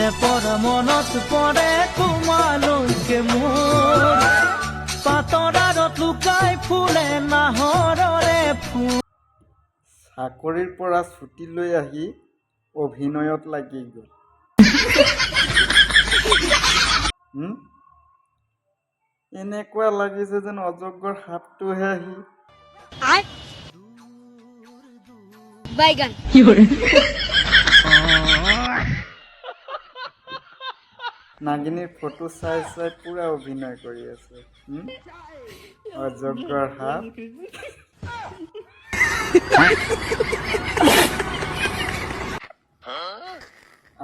পৰে পৰে মনত পৰে তোমালৈকে মোৰ পাতৰাত লুকাই ফুলে নাহৰৰে ফুল। চাকৰিৰ পৰা ছুটী লৈ আহি অভিনয়ত লাগি গ'ল। এনেকুৱা লাগিছে যেন অজগৰ সাপটোহে আহি বাইগান নাগিনীৰ ফটো চাই চাই পুৰা অভিনয় কৰি আছে। অজগৰ সাপ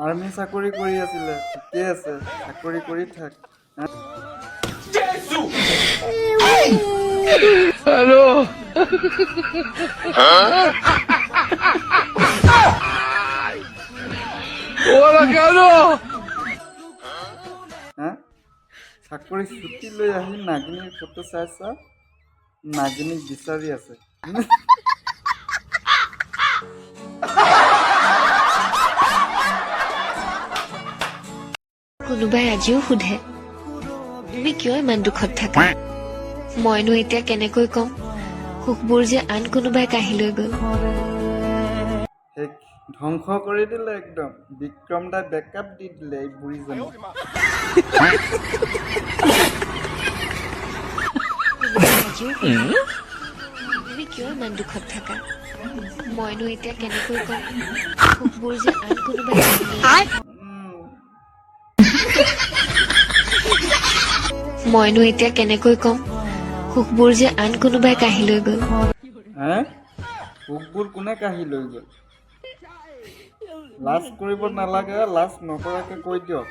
আৰ্মি চাকৰি কৰি আছিলে, ঠিকে আছে, চাকৰি কৰি থাক। চাকৰি ছুটী লৈ আহি নাগিনীৰ ফটো চাইছা, নাগিনীক বিচাৰি আছে। কোনোবাই আজিও সোধে তুমি কিয় ইমান দুখত থাকা? মইনো এতিয়া কেনেকৈ কম সুখবোৰ যে আন কোনোবাই কাঢ়ি লৈ গ'ল। ধ্বংস কৰি দিলে একদম। বিক্ৰম দাই বেকআপ দি দিলে এই বুঢ়ীজনী। তুমি কিয় ইমান দুখত থাকা? মইনো এতিয়া কেনেকৈ কম সুখবোৰ যে আন কোনোবাই কাঢ়ি লৈ গ'ল। মইনো এতিয়া কেনেকৈ কম সুখবোৰ যে আন কোনোবাই কাঢ়ি লৈ গ'ল। সুখবোৰ কোনে কাঢ়ি লৈ গ'ল? লাজ কৰিব নালাগে, লাজ নকৰাকে কৈ দিয়ক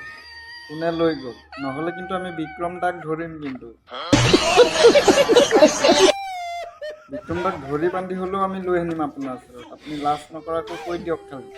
কোনে লৈ গ'ল, নহ'লে কিন্তু আমি বিক্ৰম দাক ধৰিম। কিন্তু বিক্ৰম দাক ধৰি বান্ধি হ'লেও আমি লৈ আনিম আপোনাৰ ওচৰত। আপুনি লাজ নকৰাকৈ কৈ দিয়ক খালি।